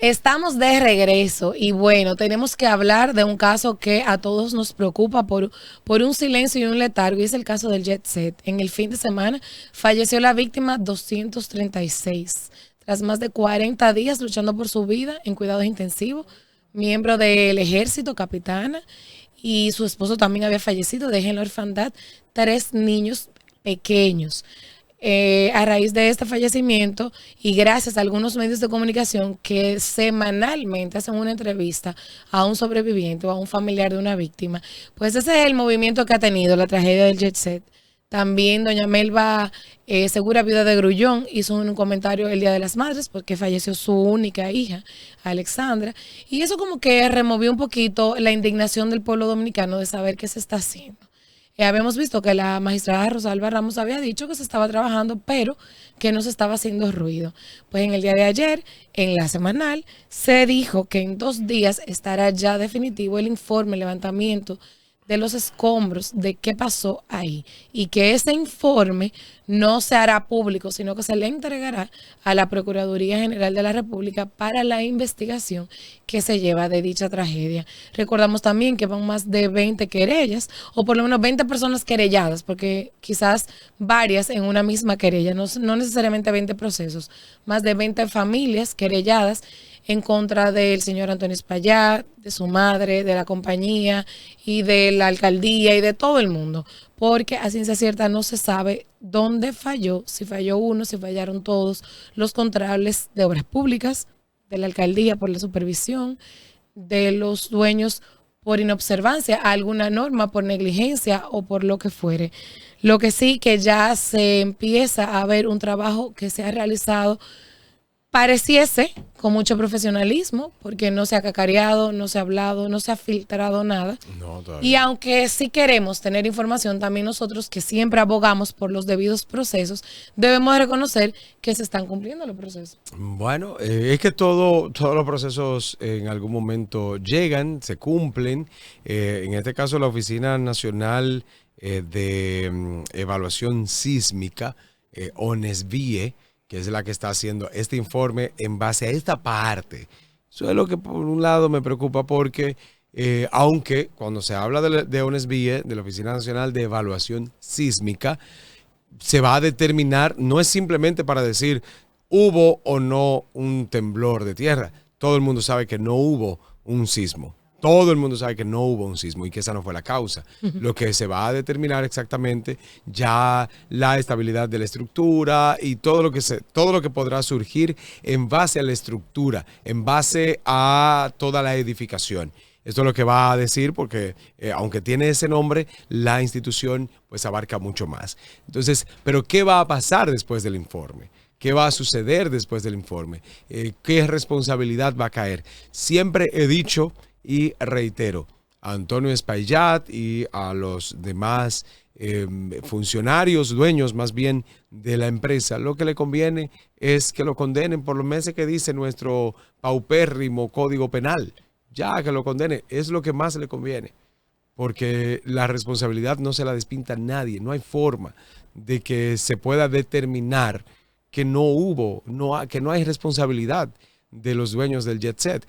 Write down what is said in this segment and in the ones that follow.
Estamos de regreso y bueno, tenemos que hablar de un caso que a todos nos preocupa por un silencio y un letargo, y es el caso del Jet Set. En el fin de semana falleció la víctima 236, tras más de 40 días luchando por su vida en cuidados intensivos, miembro del ejército, capitana, y su esposo también había fallecido, deja en la orfandad 3 niños pequeños. A raíz de este fallecimiento y gracias a algunos medios de comunicación que semanalmente hacen una entrevista a un sobreviviente o a un familiar de una víctima, pues ese es el movimiento que ha tenido la tragedia del Jet Set. También doña Melba Segura, viuda de Grullón, hizo un comentario el Día de las Madres porque falleció su única hija, Alexandra, y eso como que removió un poquito la indignación del pueblo dominicano de saber qué se está haciendo. Habíamos visto que la magistrada Rosalba Ramos había dicho que se estaba trabajando, pero que no se estaba haciendo ruido. Pues en el día de ayer, en la semanal, se dijo que en 2 días estará ya definitivo el informe, el levantamiento de los escombros, de qué pasó ahí, y que ese informe no se hará público, sino que se le entregará a la Procuraduría General de la República para la investigación que se lleva de dicha tragedia. Recordamos también que van más de 20 querellas, o por lo menos 20 personas querelladas, porque quizás varias en una misma querella, no necesariamente 20 procesos, más de 20 familias querelladas en contra del señor Antonio Espaillat, de su madre, de la compañía y de la alcaldía y de todo el mundo, porque a ciencia cierta no se sabe dónde falló, si falló uno, si fallaron todos los controles de obras públicas, de la alcaldía por la supervisión, de los dueños por inobservancia a alguna norma, por negligencia o por lo que fuere. Lo que sí que ya se empieza a ver un trabajo que se ha realizado, pareciese con mucho profesionalismo, porque no se ha cacareado, no se ha hablado, no se ha filtrado nada. No, todavía. Y aunque sí queremos tener información, también nosotros que siempre abogamos por los debidos procesos, debemos reconocer que se están cumpliendo los procesos. Bueno, es que todos los procesos en algún momento llegan, se cumplen. En este caso, la Oficina Nacional de Evaluación Sísmica, ONESVIE, que es la que está haciendo este informe en base a esta parte. Eso es lo que por un lado me preocupa porque, aunque cuando se habla de ONESVIE, de la Oficina Nacional de Evaluación Sísmica, se va a determinar, no es simplemente para decir hubo o no un temblor de tierra. Todo el mundo sabe que no hubo un sismo. Todo el mundo sabe que no hubo un sismo y que esa no fue la causa. Lo que se va a determinar exactamente ya la estabilidad de la estructura y todo lo que podrá surgir en base a la estructura, en base a toda la edificación. Esto es lo que va a decir porque aunque tiene ese nombre, la institución pues abarca mucho más. Entonces, ¿pero qué va a pasar después del informe? ¿Qué va a suceder después del informe? ¿Qué responsabilidad va a caer? Siempre he dicho y reitero, a Antonio Espaillat y a los demás funcionarios, dueños más bien de la empresa, lo que le conviene es que lo condenen por los meses que dice nuestro paupérrimo Código Penal. Ya que lo condene, es lo que más le conviene, porque la responsabilidad no se la despinta nadie, no hay forma de que se pueda determinar que que no hay responsabilidad de los dueños del Jet Set.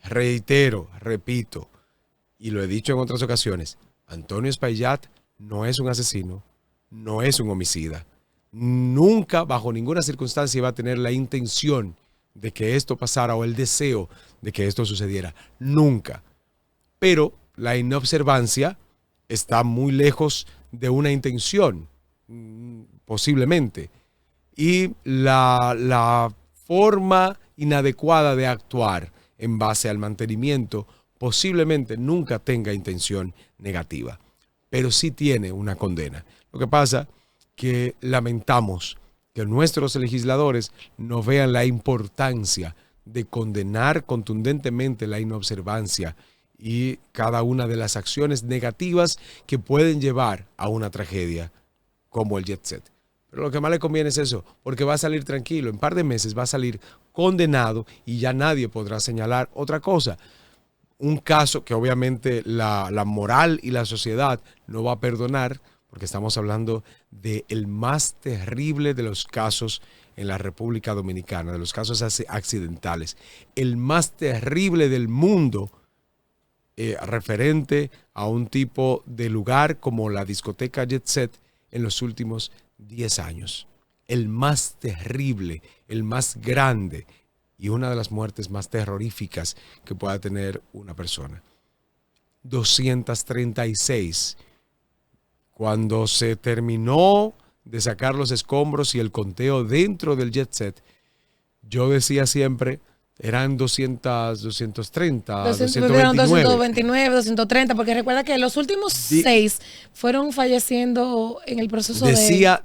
Reitero, repito, y lo he dicho en otras ocasiones, Antonio Espaillat no es un asesino, no es un homicida. Nunca, bajo ninguna circunstancia, iba a tener la intención de que esto pasara o el deseo de que esto sucediera. Nunca. Pero la inobservancia está muy lejos de una intención, posiblemente. Y la forma inadecuada de actuar en base al mantenimiento posiblemente nunca tenga intención negativa, pero sí tiene una condena. Lo que pasa que lamentamos que nuestros legisladores no vean la importancia de condenar contundentemente la inobservancia y cada una de las acciones negativas que pueden llevar a una tragedia como el Jet Set. Pero lo que más le conviene es eso, porque va a salir tranquilo. En un par de meses va a salir condenado y ya nadie podrá señalar otra cosa. Un caso que obviamente la moral y la sociedad no va a perdonar porque estamos hablando del más terrible de los casos en la República Dominicana, de los casos accidentales, el más terrible del mundo, referente a un tipo de lugar como la discoteca Jet Set en los últimos 10 años. El más terrible, el más grande y una de las muertes más terroríficas que pueda tener una persona. 236. Cuando se terminó de sacar los escombros y el conteo dentro del Jet Set, yo decía siempre, eran 230, 229, 230, porque recuerda que los últimos 6 fueron falleciendo en el proceso Decía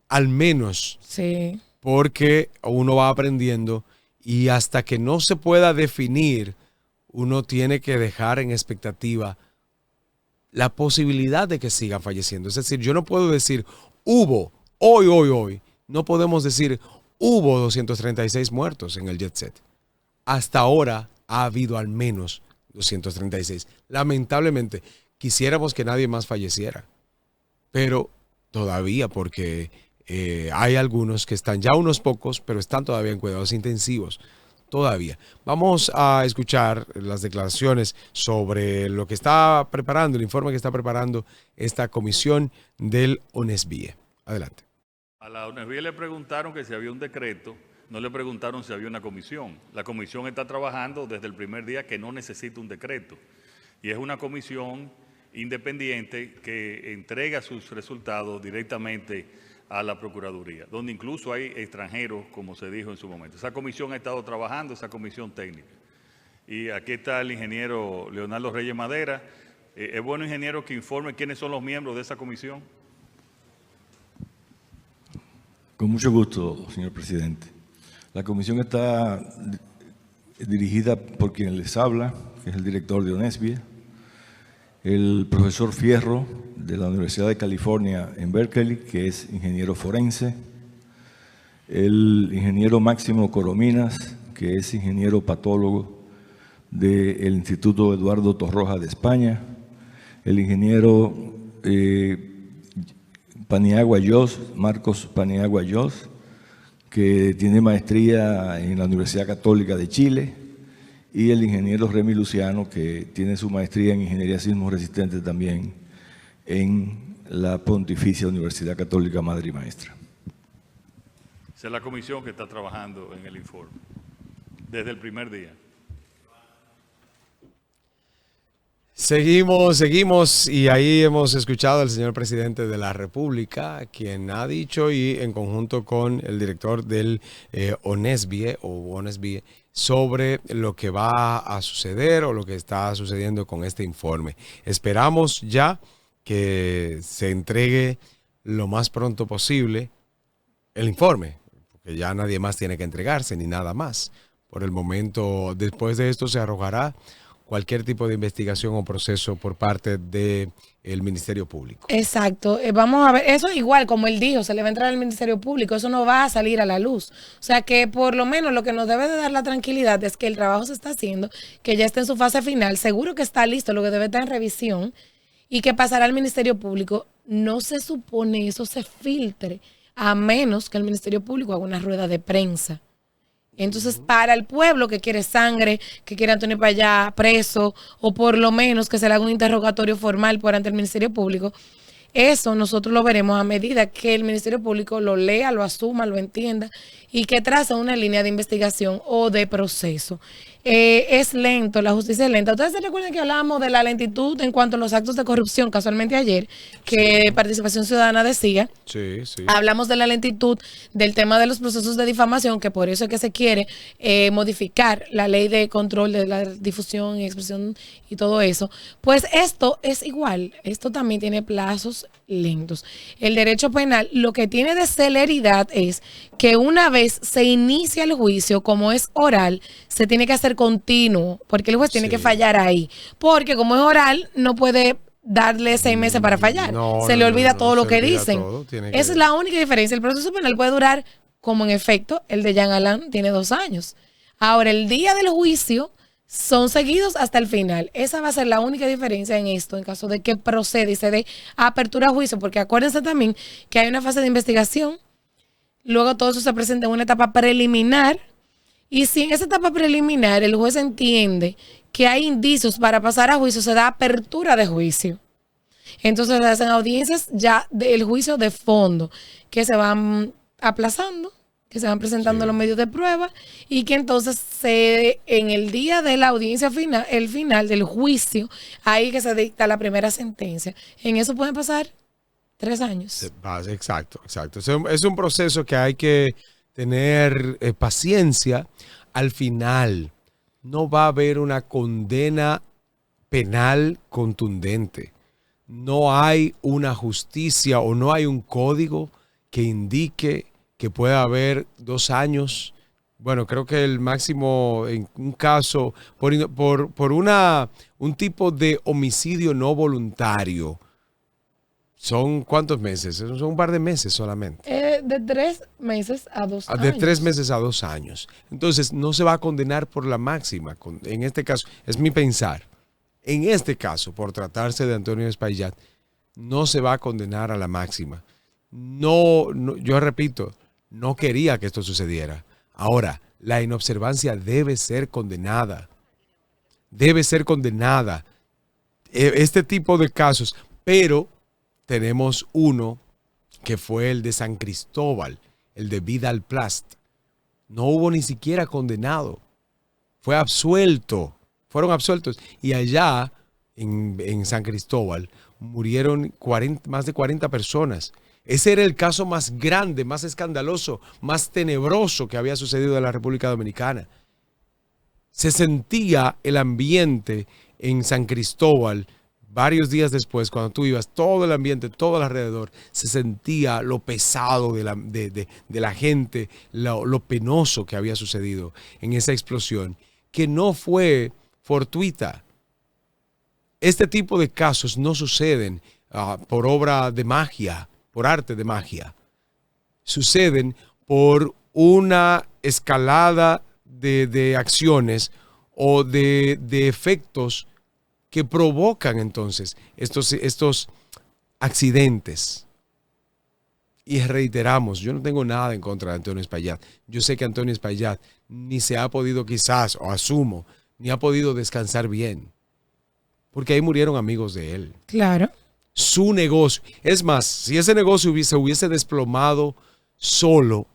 al menos, sí, porque uno va aprendiendo y hasta que no se pueda definir, uno tiene que dejar en expectativa la posibilidad de que sigan falleciendo. Es decir, yo no puedo decir, hubo, hoy, no podemos decir, hubo 236 muertos en el Jet Set. Hasta ahora ha habido al menos 236. Lamentablemente, quisiéramos que nadie más falleciera. Pero todavía, porque hay algunos que están, ya unos pocos, pero están todavía en cuidados intensivos. Todavía. Vamos a escuchar las declaraciones sobre lo que está preparando, el informe que está preparando esta comisión del ONESBIE. Adelante. A la ONESBIE le preguntaron que si había un decreto, no le preguntaron si había una comisión. La comisión está trabajando desde el primer día que no necesita un decreto. Y es una comisión independiente que entrega sus resultados directamente a la Procuraduría, donde incluso hay extranjeros, como se dijo en su momento. Esa comisión ha estado trabajando, esa comisión técnica. Y aquí está el ingeniero Leonardo Reyes Madera. Es bueno, ingeniero, que informe quiénes son los miembros de esa comisión. Con mucho gusto, señor presidente. La comisión está dirigida por quien les habla, que es el director de ONESBIE, el profesor Fierro, de la Universidad de California en Berkeley, que es ingeniero forense, el ingeniero Máximo Corominas, que es ingeniero patólogo del Instituto Eduardo Torroja de España, el ingeniero Paniagua Yos, Marcos Paniagua Yos, que tiene maestría en la Universidad Católica de Chile, y el ingeniero Remy Luciano, que tiene su maestría en Ingeniería Sismo Resistente también en la Pontificia Universidad Católica Madre y Maestra. Esa es la comisión que está trabajando en el informe, desde el primer día. Seguimos y ahí hemos escuchado al señor presidente de la República, quien ha dicho, y en conjunto con el director del ONESBIE sobre lo que va a suceder o lo que está sucediendo con este informe. Esperamos ya que se entregue lo más pronto posible el informe, porque ya nadie más tiene que entregarse ni nada más. Por el momento, después de esto se arrojará cualquier tipo de investigación o proceso por parte del Ministerio Público. Exacto. Vamos a ver, eso igual, como él dijo, se le va a entrar al Ministerio Público, eso no va a salir a la luz. O sea que por lo menos lo que nos debe de dar la tranquilidad es que el trabajo se está haciendo, que ya está en su fase final, seguro que está listo, lo que debe estar en revisión y que pasará al Ministerio Público. No se supone eso se filtre, a menos que el Ministerio Público haga una rueda de prensa. Entonces, para el pueblo que quiere sangre, que quiere a Antonio Payá preso, o por lo menos que se le haga un interrogatorio formal por ante el Ministerio Público, eso nosotros lo veremos a medida que el Ministerio Público lo lea, lo asuma, lo entienda y que traza una línea de investigación o de proceso. Es lento, la justicia es lenta. Ustedes se recuerdan que hablábamos de la lentitud en cuanto a los actos de corrupción, casualmente ayer, que sí. Participación Ciudadana decía. Sí, sí. Hablamos de la lentitud del tema de los procesos de difamación, que por eso es que se quiere modificar la ley de control de la difusión y expresión y todo eso. Pues esto es igual, esto también tiene plazos lentos. El derecho penal lo que tiene de celeridad es que una vez se inicia el juicio, como es oral, se tiene que hacer continuo, porque el juez tiene que fallar ahí. Porque como es oral, no puede darle 6 meses para fallar. Se le olvida todo lo que dicen. Esa es la única diferencia. El proceso penal puede durar, como en efecto, el de Jean Alain tiene 2 años. Ahora, el día del juicio son seguidos hasta el final. Esa va a ser la única diferencia en esto, en caso de que proceda y se dé apertura a juicio, porque acuérdense también que hay una fase de investigación, luego todo eso se presenta en una etapa preliminar, y si en esa etapa preliminar el juez entiende que hay indicios para pasar a juicio, se da apertura de juicio. Entonces se hacen audiencias ya del juicio de fondo, que se van aplazando, que se van presentando los medios de prueba y que entonces en el día de la audiencia final, el final del juicio, ahí que se dicta la primera sentencia. En eso pueden pasar 3 años. Exacto. Es un proceso que hay que tener paciencia. Al final no va a haber una condena penal contundente. No hay una justicia o no hay un código que indique que pueda haber 2 años. Bueno, creo que el máximo en un caso, por un tipo de homicidio no voluntario, ¿son cuántos meses? Son un par de meses solamente. De 3 meses a 2 años. De 3 meses a 2 años. Entonces, no se va a condenar por la máxima. En este caso, es mi pensar. En este caso, por tratarse de Antonio Espaillat, no se va a condenar a la máxima. No, yo repito, no quería que esto sucediera. Ahora, la inobservancia debe ser condenada. Debe ser condenada. Este tipo de casos. Pero tenemos uno que fue el de San Cristóbal, el de Vidal Plast. No hubo ni siquiera condenado. Fue absuelto. Fueron absueltos. Y allá, en San Cristóbal, murieron más de 40 personas. Ese era el caso más grande, más escandaloso, más tenebroso que había sucedido en la República Dominicana. Se sentía el ambiente en San Cristóbal varios días después, cuando tú ibas, todo el ambiente, todo alrededor, se sentía lo pesado de la gente, lo penoso que había sucedido en esa explosión, que no fue fortuita. Este tipo de casos no suceden por obra de magia, por arte de magia. Suceden por una escalada de acciones o de efectos que provocan entonces estos accidentes. Y reiteramos, yo no tengo nada en contra de Antonio Espaillat. Yo sé que Antonio Espaillat ni se ha podido quizás, o asumo, ni ha podido descansar bien. Porque ahí murieron amigos de él. Claro. Su negocio. Es más, si ese negocio se hubiese desplomado solo,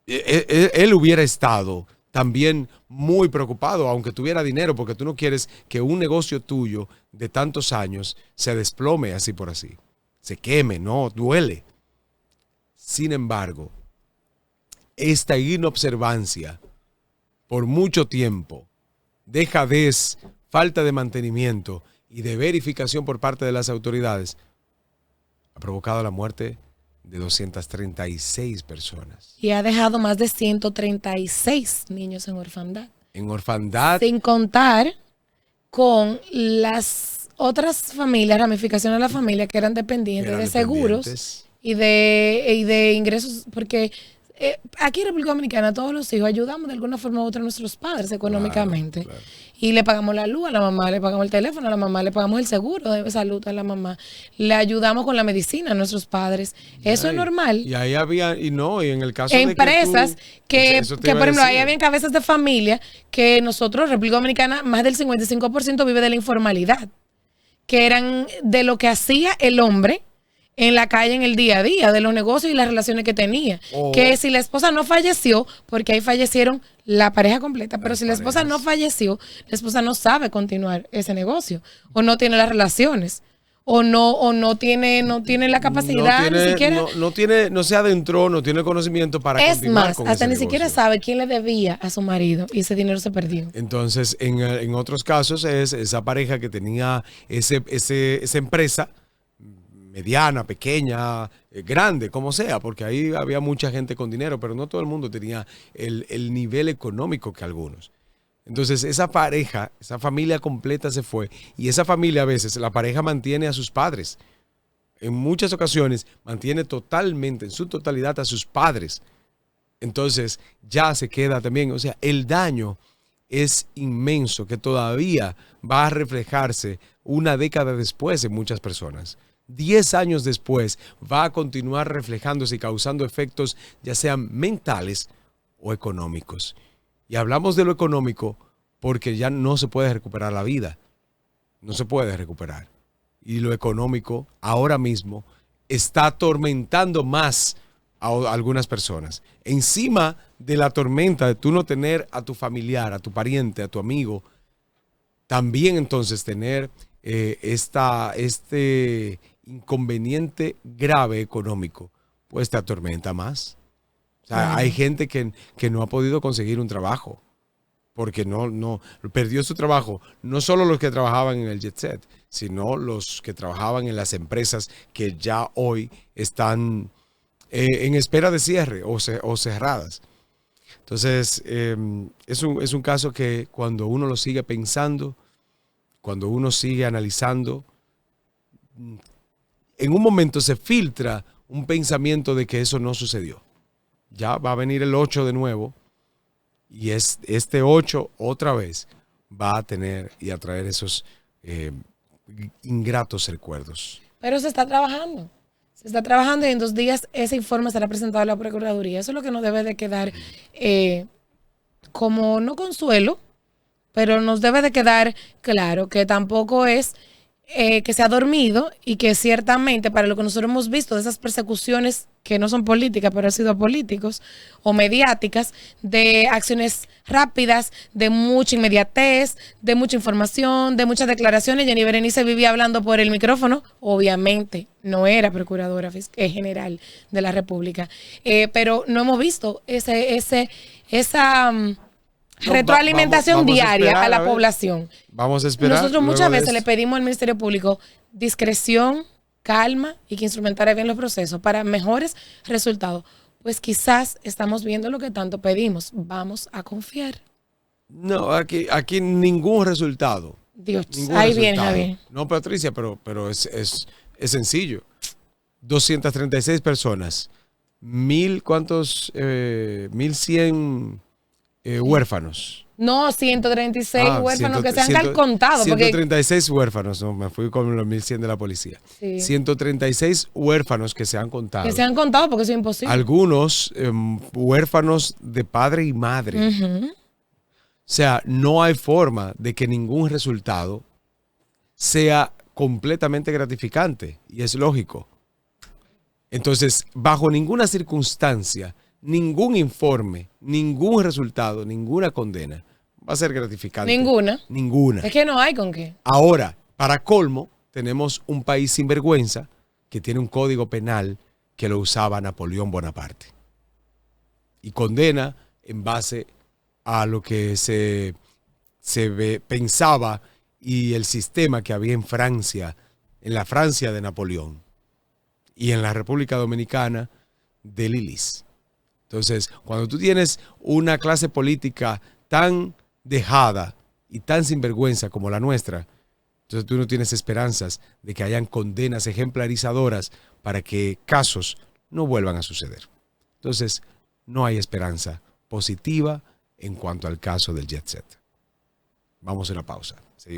él hubiera estado también muy preocupado, aunque tuviera dinero, porque tú no quieres que un negocio tuyo de tantos años se desplome así por así. Se queme, no, duele. Sin embargo, esta inobservancia por mucho tiempo, dejadez, falta de mantenimiento y de verificación por parte de las autoridades ha provocado la muerte de 236 personas. Y ha dejado más de 136 niños en orfandad. En orfandad. Sin contar con las otras familias, ramificaciones de la familia que eran dependientes de seguros y de ingresos, porque aquí en República Dominicana todos los hijos ayudamos de alguna forma u otra a nuestros padres económicamente. Claro. Y le pagamos la luz a la mamá, le pagamos el teléfono a la mamá, le pagamos el seguro de salud a la mamá, le ayudamos con la medicina a nuestros padres. Eso es normal. Y ahí había, y en el caso empresas de que por ejemplo, ahí habían cabezas de familia que nosotros, República Dominicana, más del 55% vive de la informalidad, que eran de lo que hacía el hombre en la calle en el día a día, de los negocios y las relaciones que tenía. Que si la esposa no falleció, porque ahí fallecieron la pareja completa, pero si la esposa no falleció, la esposa no sabe continuar ese negocio, o no tiene las relaciones, o no tiene la capacidad, ni siquiera. No se adentró, no tiene el conocimiento para continuar con ese hasta ni negocio. siquiera sabe quién le debía a su marido y ese dinero se perdió. Entonces, en otros casos es esa pareja que tenía esa empresa mediana, pequeña, grande, como sea, porque ahí había mucha gente con dinero, pero no todo el mundo tenía el nivel económico que algunos. Entonces esa pareja, esa familia completa se fue, y esa familia a veces, la pareja mantiene a sus padres. En muchas ocasiones mantiene totalmente, en su totalidad, a sus padres. Entonces ya se queda también, o sea, el daño es inmenso, que todavía va a reflejarse una década después en muchas personas. 10 años después va a continuar reflejándose y causando efectos ya sean mentales o económicos. Y hablamos de lo económico porque ya no se puede recuperar la vida. No se puede recuperar. Y lo económico ahora mismo está atormentando más a algunas personas. Encima de la tormenta de tú no tener a tu familiar, a tu pariente, a tu amigo, también entonces tener este inconveniente grave económico, pues te atormenta más. O sea, hay gente que no ha podido conseguir un trabajo porque no perdió su trabajo. No solo los que trabajaban en el jet set, sino los que trabajaban en las empresas que ya hoy están en espera de cierre o cerradas. Entonces, es un caso que cuando uno lo sigue pensando, cuando uno sigue analizando, en un momento se filtra un pensamiento de que eso no sucedió. Ya va a venir el 8 de nuevo y este 8 otra vez va a tener y a traer esos ingratos recuerdos. Pero se está trabajando. Se está trabajando y en 2 días ese informe será presentado a la Procuraduría. Eso es lo que nos debe de quedar como no consuelo, pero nos debe de quedar claro que tampoco es que se ha dormido y que ciertamente para lo que nosotros hemos visto de esas persecuciones que no son políticas, pero han sido políticos o mediáticas, de acciones rápidas, de mucha inmediatez, de mucha información, de muchas declaraciones. Jenny Berenice vivía hablando por el micrófono, obviamente no era procuradora general de la República, pero no hemos visto esa retroalimentación diaria a la población. Vamos a esperar. Nosotros muchas veces le pedimos al Ministerio Público discreción, calma y que instrumentara bien los procesos para mejores resultados. Pues quizás estamos viendo lo que tanto pedimos. Vamos a confiar. No, aquí ningún resultado. Dios, Ningún ahí resultado. viene Javier. No, Patricia, pero es sencillo. 236 personas. ¿Cuántos? 1,100 huérfanos. No, 136 huérfanos que se han contado. 136 huérfanos, no, me fui con los 1,100 de la policía. Sí. 136 huérfanos que se han contado. Que se han contado porque eso es imposible. Algunos huérfanos de padre y madre. O sea, no hay forma de que ningún resultado sea completamente gratificante. Y es lógico. Entonces, bajo ninguna circunstancia, ningún informe, ningún resultado, ninguna condena va a ser gratificante. Ninguna. Es que no hay con qué. Ahora, para colmo, tenemos un país sinvergüenza que tiene un código penal que lo usaba Napoleón Bonaparte. Y condena en base a lo que se pensaba y el sistema que había en Francia, en la Francia de Napoleón y en la República Dominicana de Lilis. Entonces, cuando tú tienes una clase política tan dejada y tan sinvergüenza como la nuestra, entonces tú no tienes esperanzas de que hayan condenas ejemplarizadoras para que casos no vuelvan a suceder. Entonces, no hay esperanza positiva en cuanto al caso del jet set. Vamos a una pausa. Seguimos.